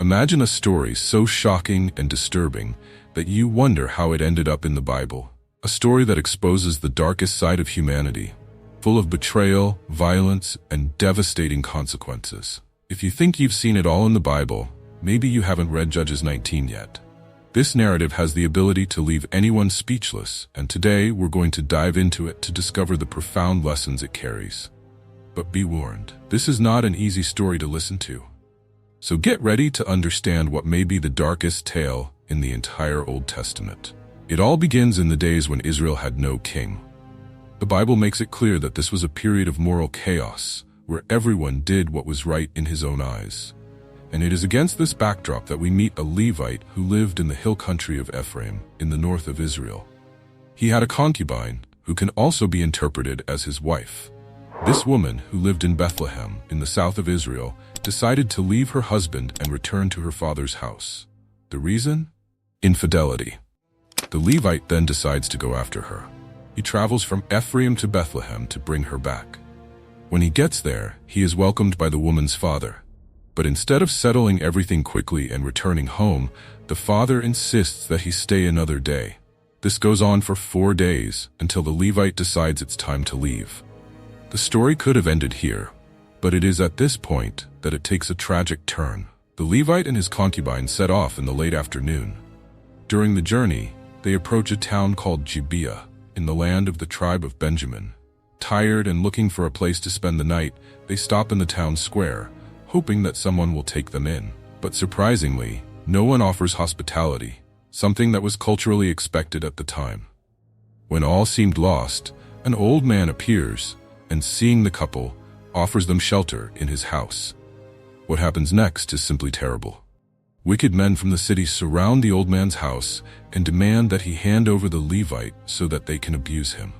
Imagine a story so shocking and disturbing that you wonder how it ended up in the Bible. A story that exposes the darkest side of humanity, full of betrayal, violence, and devastating consequences. If you think you've seen it all in the Bible, maybe you haven't read Judges 19 yet. This narrative has the ability to leave anyone speechless, and today we're going to dive into it to discover the profound lessons it carries. But be warned, this is not an easy story to listen to. So get ready to understand what may be the darkest tale in the entire Old Testament. It all begins in the days when Israel had no king. The Bible makes it clear that this was a period of moral chaos, where everyone did what was right in his own eyes. And it is against this backdrop that we meet a Levite who lived in the hill country of Ephraim, in the north of Israel. He had a concubine, who can also be interpreted as his wife. This woman, who lived in Bethlehem, in the south of Israel, decided to leave her husband and return to her father's house. The reason? Infidelity. The Levite then decides to go after her. He travels from Ephraim to Bethlehem to bring her back. When he gets there, he is welcomed by the woman's father. But instead of settling everything quickly and returning home, the father insists that he stay another day. This goes on for 4 days until the Levite decides it's time to leave. The story could have ended here, but it is at this point that it takes a tragic turn. The Levite and his concubine set off in the late afternoon. During the journey, they approach a town called Gibeah, in the land of the tribe of Benjamin. Tired and looking for a place to spend the night, they stop in the town square, hoping that someone will take them in. But surprisingly, no one offers hospitality, something that was culturally expected at the time. When all seemed lost, an old man appears, and seeing the couple, offers them shelter in his house. What happens next is simply terrible. Wicked men from the city surround the old man's house and demand that he hand over the Levite so that they can abuse him.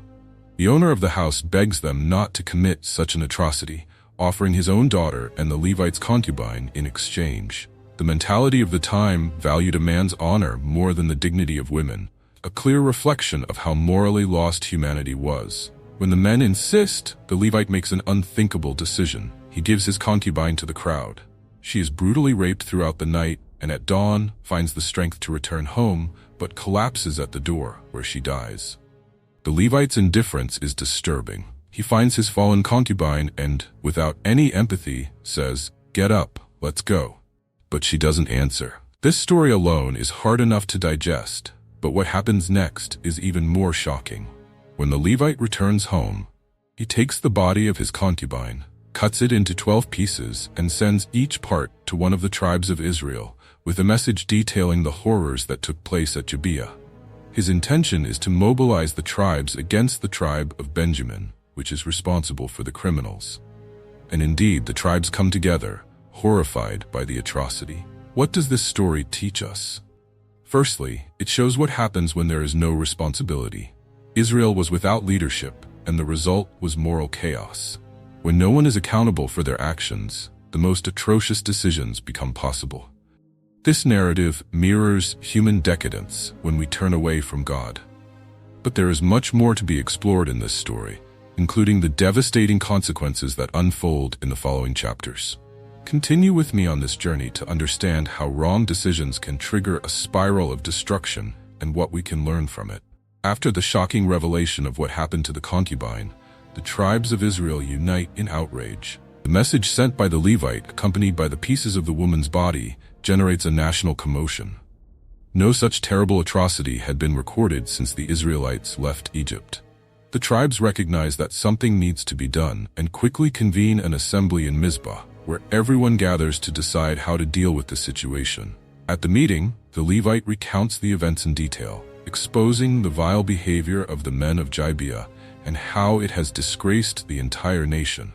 The owner of the house begs them not to commit such an atrocity, offering his own daughter and the Levite's concubine in exchange. The mentality of the time valued a man's honor more than the dignity of women, a clear reflection of how morally lost humanity was. When the men insist, the Levite makes an unthinkable decision. He gives his concubine to the crowd. She is brutally raped throughout the night, and at dawn finds the strength to return home, but collapses at the door, where she dies. The Levite's indifference is disturbing. He finds his fallen concubine and, without any empathy, says, "Get up, let's go." But she doesn't answer. This story alone is hard enough to digest, but what happens next is even more shocking. When the Levite returns home, he takes the body of his concubine, cuts it into 12 pieces, and sends each part to one of the tribes of Israel, with a message detailing the horrors that took place at Gibeah. His intention is to mobilize the tribes against the tribe of Benjamin, which is responsible for the criminals. And indeed, the tribes come together, horrified by the atrocity. What does this story teach us? Firstly, it shows what happens when there is no responsibility. Israel was without leadership, and the result was moral chaos. When no one is accountable for their actions, the most atrocious decisions become possible. This narrative mirrors human decadence when we turn away from God. But there is much more to be explored in this story, including the devastating consequences that unfold in the following chapters. Continue with me on this journey to understand how wrong decisions can trigger a spiral of destruction and what we can learn from it. After the shocking revelation of what happened to the concubine, the tribes of Israel unite in outrage. The message sent by the Levite, accompanied by the pieces of the woman's body, generates a national commotion. No such terrible atrocity had been recorded since the Israelites left Egypt. The tribes recognize that something needs to be done and quickly convene an assembly in Mizpah, where everyone gathers to decide how to deal with the situation. At the meeting, the Levite recounts the events in detail, exposing the vile behavior of the men of Gibeah and how it has disgraced the entire nation.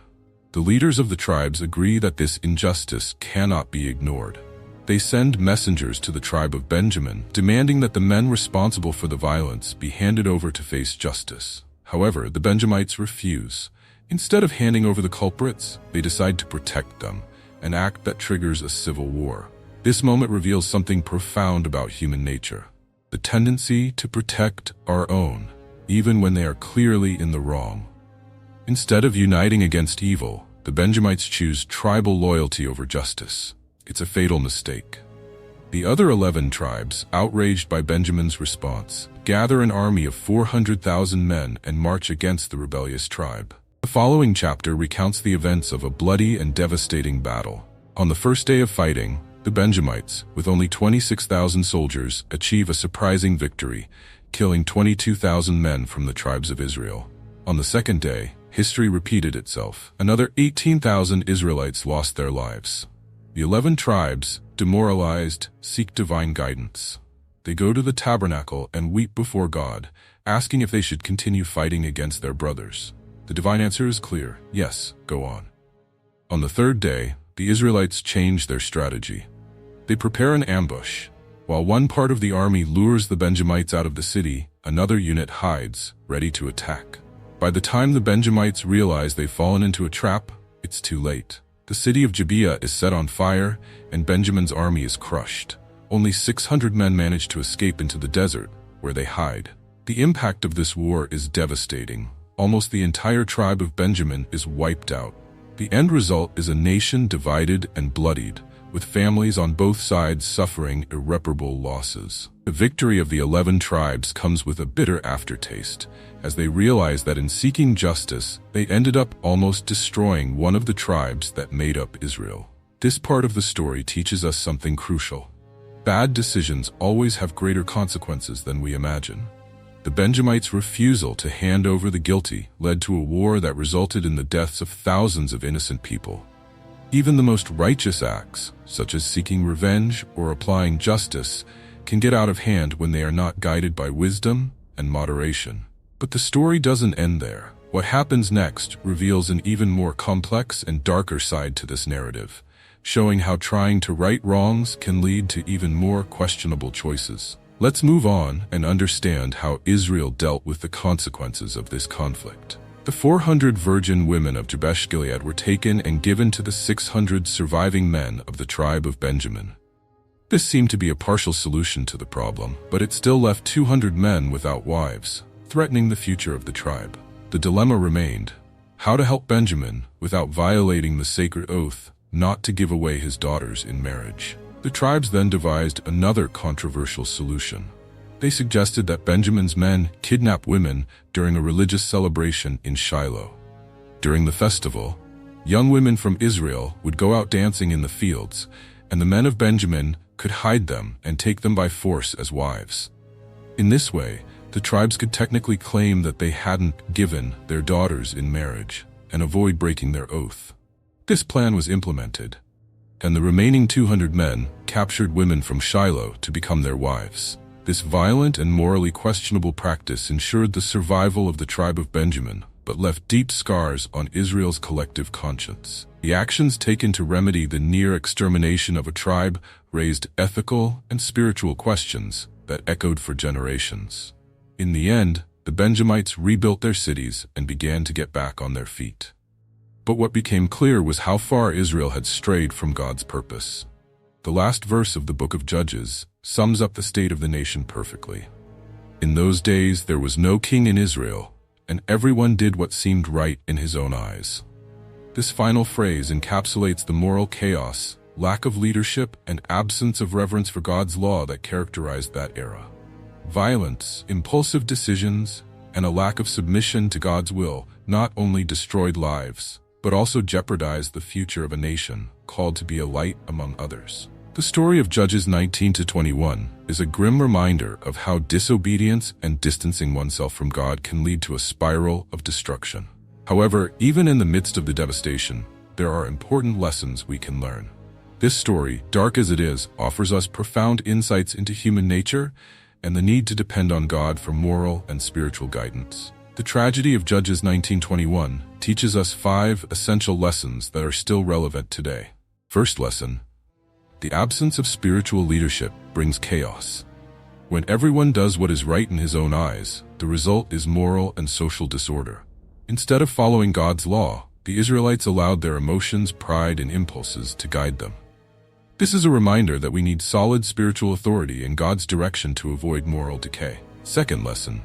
The leaders of the tribes agree that this injustice cannot be ignored. They send messengers to the tribe of Benjamin, demanding that the men responsible for the violence be handed over to face justice. However, the Benjamites refuse. Instead of handing over the culprits, they decide to protect them, an act that triggers a civil war. This moment reveals something profound about human nature: the tendency to protect our own, even when they are clearly in the wrong. Instead of uniting against evil, the Benjamites choose tribal loyalty over justice. it's a fatal mistake. The other 11 tribes, outraged by Benjamin's response, gather an army of 400,000 men and march against the rebellious tribe. The following chapter recounts the events of a bloody and devastating battle. On the first day of fighting, the Benjamites, with only 26,000 soldiers, achieve a surprising victory, killing 22,000 men from the tribes of Israel. On the second day, history repeated itself. Another 18,000 Israelites lost their lives. The 11 tribes, demoralized, seek divine guidance. They go to the tabernacle and weep before God, asking if they should continue fighting against their brothers. The divine answer is clear: yes, go on. On the third day, the Israelites change their strategy. They prepare an ambush. While one part of the army lures the Benjamites out of the city, another unit hides, ready to attack. By the time the Benjamites realize they've fallen into a trap, it's too late. The city of Gibeah is set on fire, and Benjamin's army is crushed. Only 600 men manage to escape into the desert, where they hide. The impact of this war is devastating. Almost the entire tribe of Benjamin is wiped out. The end result is a nation divided and bloodied, with families on both sides suffering irreparable losses. The victory of the 11 tribes comes with a bitter aftertaste, as they realize that in seeking justice, they ended up almost destroying one of the tribes that made up Israel. This part of the story teaches us something crucial. Bad decisions always have greater consequences than we imagine. The Benjamites' refusal to hand over the guilty led to a war that resulted in the deaths of thousands of innocent people. Even the most righteous acts, such as seeking revenge or applying justice, can get out of hand when they are not guided by wisdom and moderation. But the story doesn't end there. What happens next reveals an even more complex and darker side to this narrative, showing how trying to right wrongs can lead to even more questionable choices. Let's move on and understand how Israel dealt with the consequences of this conflict. The 400 virgin women of Jabesh-Gilead were taken and given to the 600 surviving men of the tribe of Benjamin. This seemed to be a partial solution to the problem, but it still left 200 men without wives, threatening the future of the tribe. The dilemma remained: how to help Benjamin without violating the sacred oath not to give away his daughters in marriage. The tribes then devised another controversial solution. They suggested that Benjamin's men kidnap women during a religious celebration in Shiloh. During the festival, young women from Israel would go out dancing in the fields, and the men of Benjamin could hide them and take them by force as wives. In this way, the tribes could technically claim that they hadn't given their daughters in marriage and avoid breaking their oath. This plan was implemented, and the remaining 200 men captured women from Shiloh to become their wives. This violent and morally questionable practice ensured the survival of the tribe of Benjamin, but left deep scars on Israel's collective conscience. The actions taken to remedy the near extermination of a tribe raised ethical and spiritual questions that echoed for generations. In the end, the Benjamites rebuilt their cities and began to get back on their feet. But what became clear was how far Israel had strayed from God's purpose. The last verse of the book of Judges sums up the state of the nation perfectly. In those days there was no king in Israel, and everyone did what seemed right in his own eyes. This final phrase encapsulates the moral chaos, lack of leadership, and absence of reverence for God's law that characterized that era. Violence, impulsive decisions, and a lack of submission to God's will not only destroyed lives, but also jeopardized the future of a nation called to be a light among others. The story of Judges 19-21 is a grim reminder of how disobedience and distancing oneself from God can lead to a spiral of destruction. However, even in the midst of the devastation, there are important lessons we can learn. This story, dark as it is, offers us profound insights into human nature and the need to depend on God for moral and spiritual guidance. The tragedy of Judges 19:21 teaches us 5 essential lessons that are still relevant today. First lesson: the absence of spiritual leadership brings chaos. When everyone does what is right in his own eyes, the result is moral and social disorder. Instead of following God's law, the Israelites allowed their emotions, pride, and impulses to guide them. This is a reminder that we need solid spiritual authority in God's direction to avoid moral decay. Second lesson: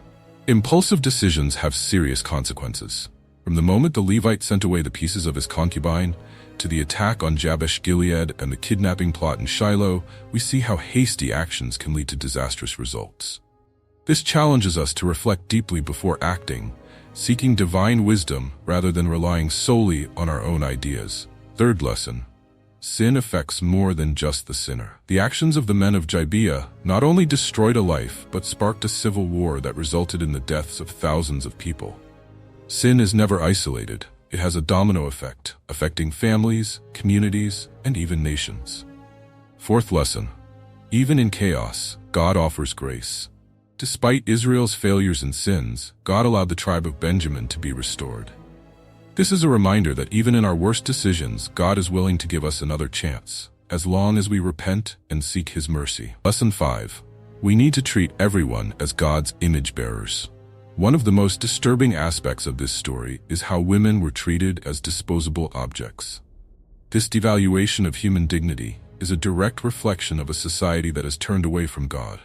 impulsive decisions have serious consequences. From the moment the Levite sent away the pieces of his concubine, to the attack on Jabesh Gilead and the kidnapping plot in Shiloh, we see how hasty actions can lead to disastrous results. This challenges us to reflect deeply before acting, seeking divine wisdom rather than relying solely on our own ideas. Third lesson: sin affects more than just the sinner. The actions of the men of Gibeah not only destroyed a life, but sparked a civil war that resulted in the deaths of thousands of people. Sin is never isolated. It has a domino effect, affecting families, communities, and even nations. Fourth lesson: even in chaos, God offers grace. Despite Israel's failures and sins, God allowed the tribe of Benjamin to be restored. This is a reminder that even in our worst decisions, God is willing to give us another chance, as long as we repent and seek His mercy. Lesson 5. We need to treat everyone as God's image bearers. One of the most disturbing aspects of this story is how women were treated as disposable objects. This devaluation of human dignity is a direct reflection of a society that has turned away from God.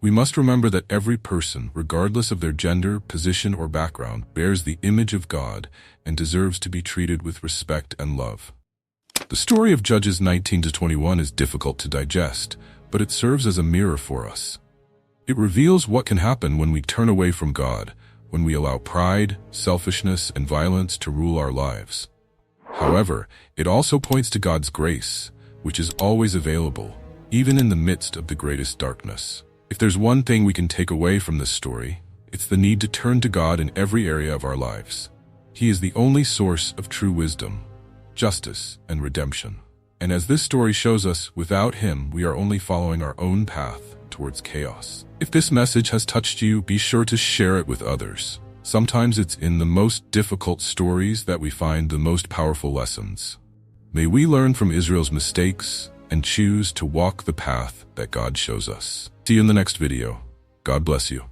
We must remember that every person, regardless of their gender, position, or background, bears the image of God and deserves to be treated with respect and love. The story of Judges 19-21 is difficult to digest, but it serves as a mirror for us. It reveals what can happen when we turn away from God, when we allow pride, selfishness, and violence to rule our lives. However, it also points to God's grace, which is always available, even in the midst of the greatest darkness. If there's one thing we can take away from this story, it's the need to turn to God in every area of our lives. He is the only source of true wisdom, justice, and redemption. And as this story shows us, without Him, we are only following our own path towards chaos. If this message has touched you, be sure to share it with others. Sometimes it's in the most difficult stories that we find the most powerful lessons. May we learn from Israel's mistakes and choose to walk the path that God shows us. See you in the next video. God bless you.